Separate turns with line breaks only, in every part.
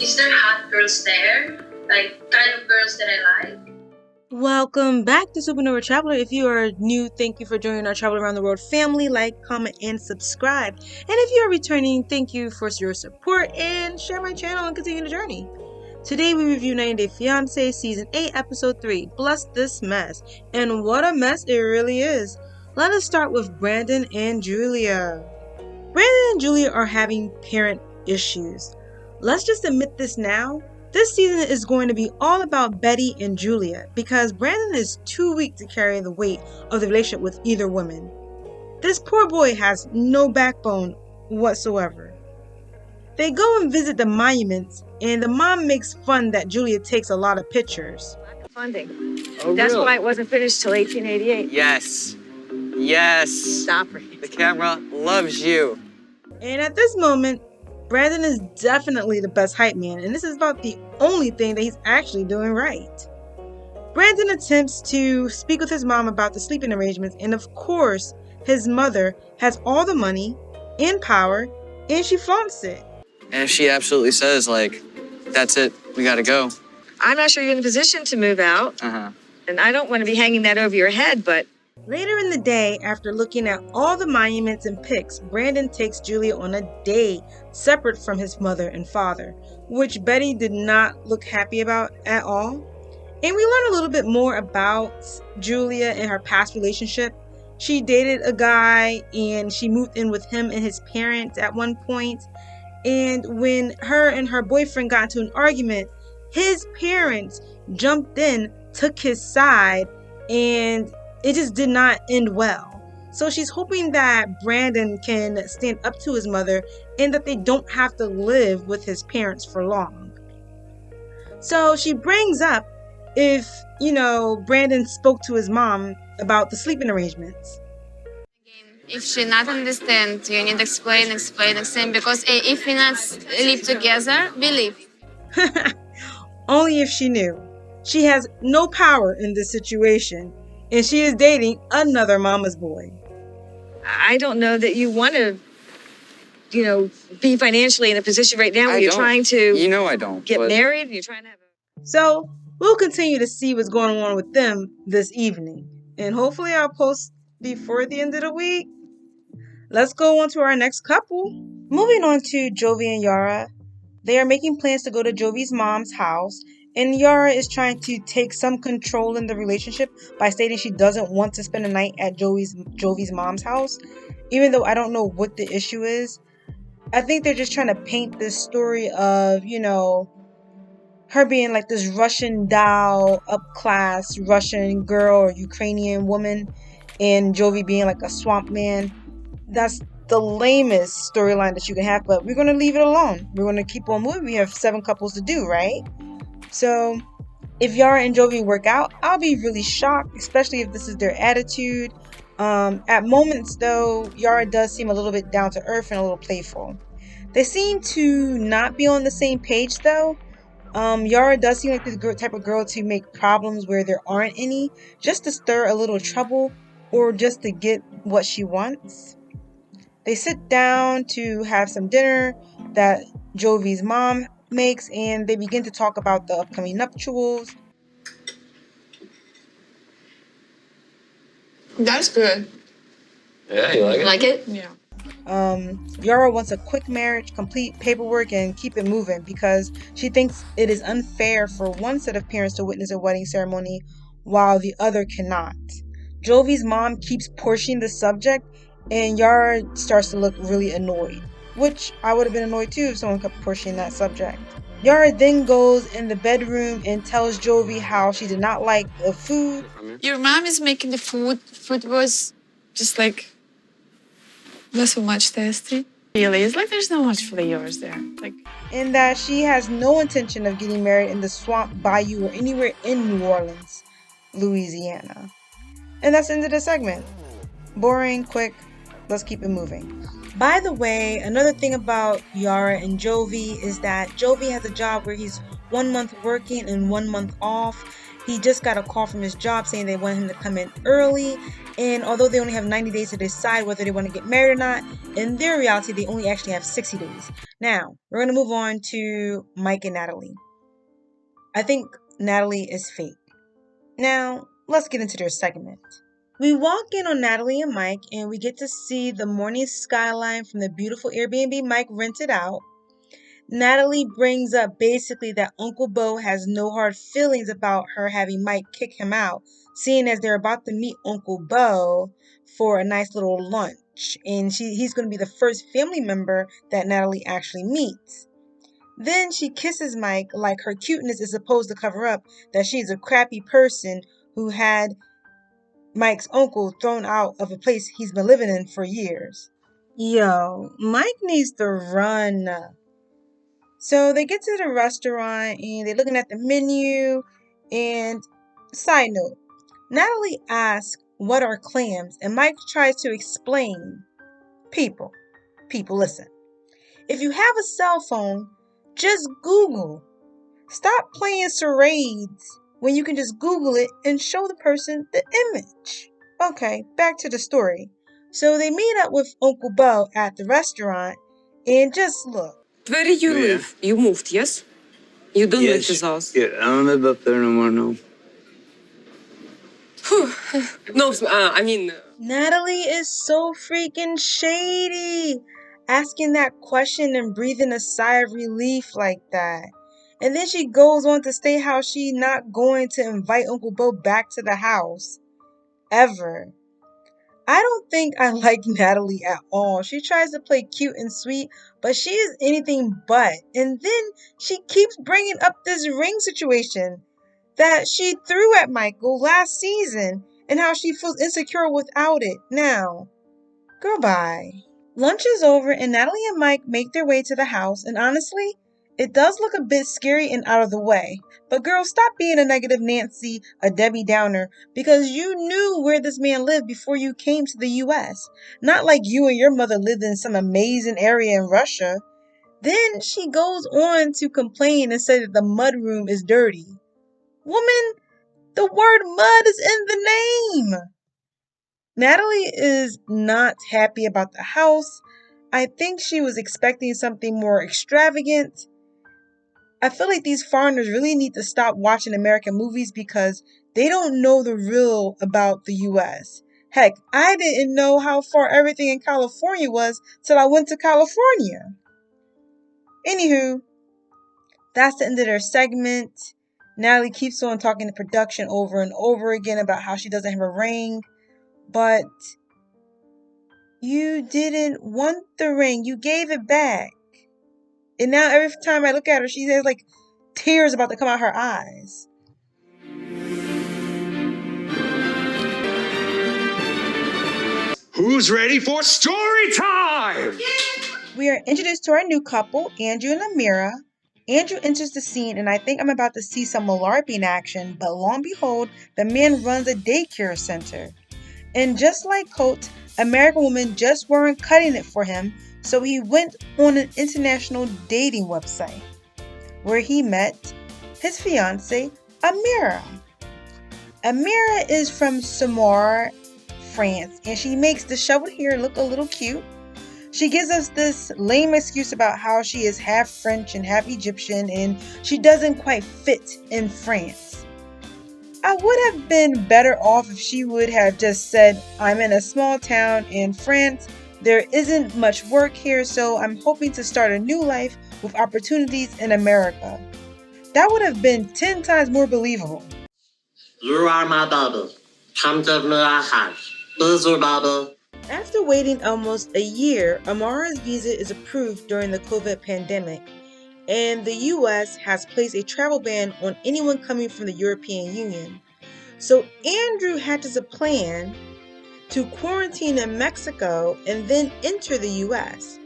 Is there hot girls there? Like, kind of girls that I like?
Welcome back to Supernova Traveler. If you are new, thank you for joining our Travel Around the World family. Like, comment, and subscribe. And if you are returning, thank you for your support and share my channel and continue the journey. Today we review 90 Day Fiance Season 8, Episode 3, Bless This Mess. And what a mess it really is. Let us start with Brandon and Julia. Brandon and Julia are having parent issues. Let's just admit this now. This season is going to be all about Betty and Julia because Brandon is too weak to carry the weight of the relationship with either woman. This poor boy has no backbone whatsoever. They go and visit the monuments, and the mom makes fun that Julia takes a lot of pictures.
Lack of funding.
Oh,
That's
really?
why it wasn't finished till 1888.
Yes.
Stop it.
The camera loves you.
And at this moment, Brandon is definitely the best hype man, and this is about the only thing that he's actually doing right. Brandon attempts to speak with his mom about the sleeping arrangements, and of course, his mother has all the money and power, and she flaunts it.
And if she absolutely says, that's it, we gotta go.
I'm not sure you're in a position to move out, and I don't want to be hanging that over your head, but
Later in the day, after looking at all the monuments and pics, Brandon takes Julia on a date separate from his mother and father, which Betty did not look happy about at all. And we learn a little bit more about Julia and her past relationship. She dated a guy and she moved in with him and his parents at one point. And when her and her boyfriend got into an argument, his parents jumped in, took his side, and it just did not end well. So she's hoping that Brandon can stand up to his mother and that they don't have to live with his parents for long. So she brings up if, Brandon spoke to his mom about the sleeping arrangements.
If she not understand, you need explain, because if we not live together, we live.
Only if she knew. She has no power in this situation, and she is dating another mama's boy.
I don't know that you want to, be financially in a position right now where you're trying to
I don't.
get married. You're trying to have
So we'll continue to see what's going on with them this evening. And hopefully I'll post before the end of the week. Let's go on to our next couple. Moving on to Jovi and Yara. They are making plans to go to Jovi's mom's house, and Yara is trying to take some control in the relationship by stating she doesn't want to spend the night at Jovi's mom's house, even though I don't know what the issue is. I think they're just trying to paint this story of, her being like this Russian doll, up-class Russian girl or Ukrainian woman, and Jovi being like a swamp man. That's the lamest storyline that you can have, but we're going to leave it alone. We're going to keep on moving. We have 7 couples to do, right? So if Yara and Jovi work out, I'll be really shocked, especially if this is their attitude. At moments, though, Yara does seem a little bit down to earth and a little playful. They seem to not be on the same page, though. Yara does seem like the type of girl to make problems where there aren't any, just to stir a little trouble or just to get what she wants. They sit down to have some dinner that Jovi's mom makes, and they begin to talk about the upcoming nuptials.
That's good.
Yeah, you like it?
Like it? Yeah.
Yara wants a quick marriage, complete paperwork, and keep it moving because she thinks it is unfair for one set of parents to witness a wedding ceremony while the other cannot. Jovi's mom keeps pushing the subject, and Yara starts to look really annoyed, which I would have been annoyed too if someone kept pushing that subject. Yara then goes in the bedroom and tells Jovi how she did not like the food.
Your mom is making the food. Food was just not so much tasty. Really, it's like there's not much flavors there.
And that she has no intention of getting married in the swamp, bayou, or anywhere in New Orleans, Louisiana. And that's the end of the segment. Boring, quick, let's keep it moving. By the way, another thing about Yara and Jovi is that Jovi has a job where he's 1 month working and 1 month off. He just got a call from his job saying they want him to come in early, and although they only have 90 days to decide whether they want to get married or not, in their reality they only actually have 60 days. Now, we're going to move on to Mike and Natalie. I think Natalie is fake. Now, let's get into their segment. We walk in on Natalie and Mike, and we get to see the morning skyline from the beautiful Airbnb Mike rented out. Natalie brings up basically that Uncle Bo has no hard feelings about her having Mike kick him out, seeing as they're about to meet Uncle Bo for a nice little lunch, and he's going to be the first family member that Natalie actually meets. Then she kisses Mike like her cuteness is supposed to cover up that she's a crappy person who had Mike's uncle thrown out of a place he's been living in for years. Yo, Mike needs to run. So they get to the restaurant and they're looking at the menu. And side note, Natalie asks, "What are clams?" And Mike tries to explain. People, listen. If you have a cell phone, just Google. Stop playing charades when you can just Google it and show the person the image. Okay, back to the story. So they meet up with Uncle Bo at the restaurant and just look.
Where do you live? You moved, yes? You don't live with us.
Yeah, I don't live up there no more, no.
No, I mean...
Natalie is so freaking shady, asking that question and breathing a sigh of relief like that. And then she goes on to state how she's not going to invite Uncle Bo back to the house. Ever. I don't think I like Natalie at all. She tries to play cute and sweet, but she is anything but. And then she keeps bringing up this ring situation that she threw at Michael last season and how she feels insecure without it now. Girl, bye. Lunch is over and Natalie and Mike make their way to the house, and honestly, it does look a bit scary and out of the way. But girl, stop being a negative Nancy, a Debbie Downer, because you knew where this man lived before you came to the U.S. Not like you and your mother lived in some amazing area in Russia. Then she goes on to complain and say that the mudroom is dirty. Woman, the word mud is in the name. Natalie is not happy about the house. I think she was expecting something more extravagant. I feel like these foreigners really need to stop watching American movies because they don't know the real about the U.S. Heck, I didn't know how far everything in California was till I went to California. Anywho, that's the end of their segment. Natalie keeps on talking to production over and over again about how she doesn't have a ring. But you didn't want the ring. You gave it back. And now every time I look at her, she has like tears about to come out her eyes.
Who's ready for story time?
We are introduced to our new couple, Andrew and Amira. Andrew enters the scene and I think I'm about to see some LARPing action, but lo and behold, the man runs a daycare center. And just like Coates, American women just weren't cutting it for him, so he went on an international dating website where he met his fiance, Amira. Amira is from Saumur, France, and she makes the shoveled hair look a little cute. She gives us this lame excuse about how she is half French and half Egyptian and she doesn't quite fit in France. I would have been better off if she would have just said, "I'm in a small town in France. There isn't much work here, so I'm hoping to start a new life with opportunities in America." That would have been 10 times more believable.
You are my bubble. Come to my house. Who's your bubble?
After waiting almost a year, Amara's visa is approved during the COVID pandemic, and the US has placed a travel ban on anyone coming from the European Union. So Andrew hatches a plan to quarantine in Mexico and then enter the US.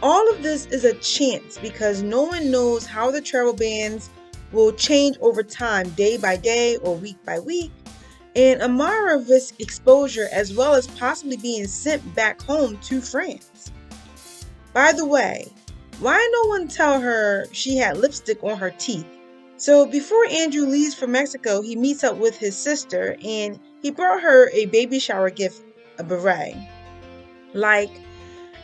All of this is a chance because no one knows how the travel bans will change over time, day by day or week by week. And Amara risks exposure as well as possibly being sent back home to France. By the way, why no one tell her she had lipstick on her teeth? So before Andrew leaves for Mexico, he meets up with his sister and he brought her a baby shower gift, a beret. Like,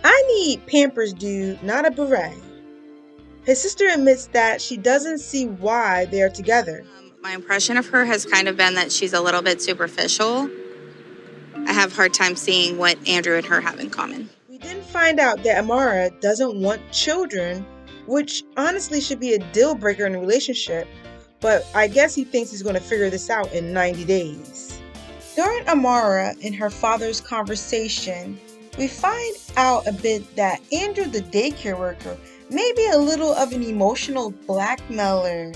I need Pampers, dude, not a beret. His sister admits that she doesn't see why they are together.
My impression of her has kind of been that she's a little bit superficial. I have a hard time seeing what Andrew and her have in common.
We then find out that Amara doesn't want children, which honestly should be a deal breaker in a relationship, but I guess he thinks he's going to figure this out in 90 days. During Amara and her father's conversation, we find out a bit that Andrew, the daycare worker, may be a little of an emotional blackmailer.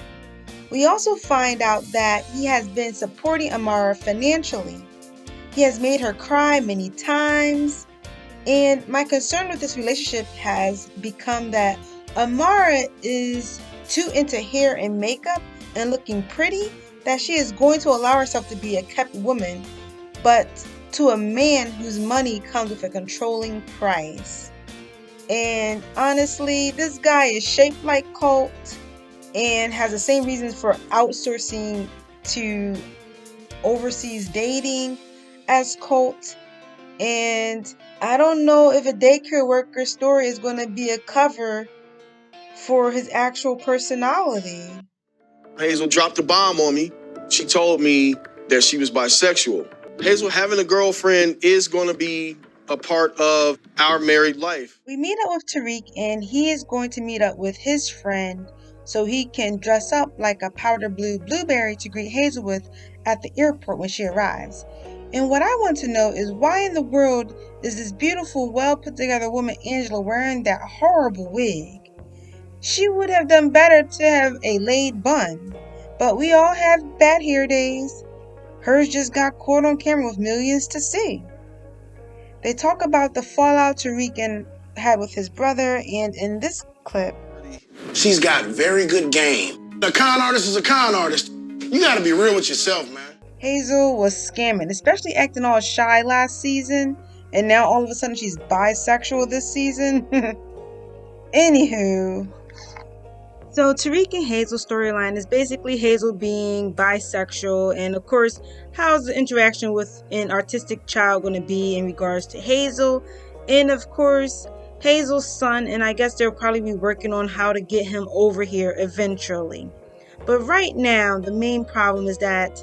We also find out that he has been supporting Amara financially. He has made her cry many times, and my concern with this relationship has become that Amara is too into hair and makeup and looking pretty that she is going to allow herself to be a kept woman, but to a man whose money comes with a controlling price. And honestly, this guy is shaped like Colt and has the same reasons for outsourcing to overseas dating as Colt. And I don't know if a daycare worker story is going to be a cover for his actual personality.
Hazel dropped a bomb on me. She told me that she was bisexual. Hazel, having a girlfriend is going to be a part of our married life.
We meet up with Tarik, and he is going to meet up with his friend so he can dress up like a powder blue blueberry to greet Hazel with at the airport when she arrives. And what I want to know is why in the world is this beautiful, well put together woman Angela wearing that horrible wig? She would have done better to have a laid bun, but we all have bad hair days. Hers just got caught on camera with millions to see. They talk about the fallout Tarik had with his brother, and in this clip,
she's got very good game. A con artist is a con artist. You gotta be real with yourself, man.
Hazel was scamming, especially acting all shy last season, and now all of a sudden she's bisexual this season. Anywho, so Tarik and Hazel's storyline is basically Hazel being bisexual, and of course, how's the interaction with an artistic child going to be in regards to Hazel, and of course, Hazel's son, and I guess they'll probably be working on how to get him over here eventually. But right now, the main problem is that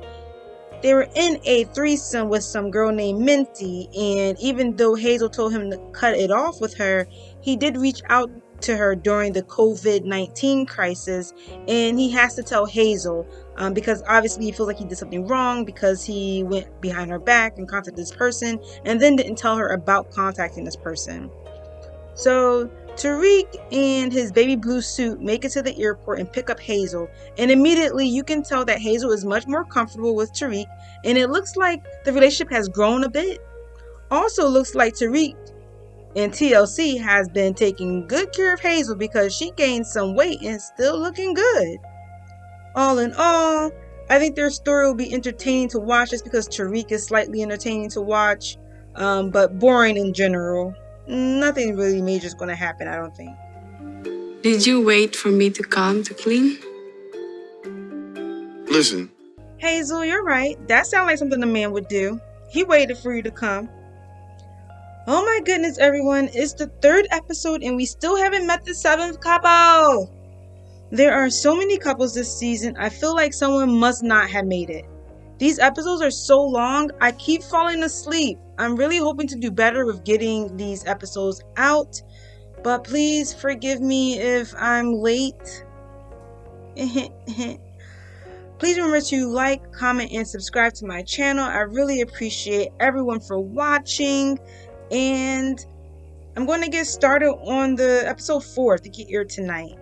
they were in a threesome with some girl named Minty, and even though Hazel told him to cut it off with her, he did reach out to her during the COVID-19 crisis, and he has to tell Hazel because obviously he feels like he did something wrong because he went behind her back and contacted this person and then didn't tell her about contacting this person. So Tarik and his baby blue suit make it to the airport and pick up Hazel, and immediately you can tell that Hazel is much more comfortable with Tarik, and it looks like the relationship has grown a bit. Also looks like Tarik and TLC has been taking good care of Hazel because she gained some weight and is still looking good. All in all, I think their story will be entertaining to watch just because Tarik is slightly entertaining to watch, but boring in general. Nothing really major is going to happen, I don't think.
Did you wait for me to come to clean?
Listen.
Hazel, you're right. That sounds like something a man would do. He waited for you to come. Oh my goodness, everyone. It's the 3rd episode and we still haven't met the 7th couple. There are so many couples this season, I feel like someone must not have made it. These episodes are so long, I keep falling asleep. I'm really hoping to do better with getting these episodes out, but please forgive me if I'm late. Please remember to like, comment, and subscribe to my channel. I really appreciate everyone for watching, and I'm going to get started on the episode 4 to get aired tonight.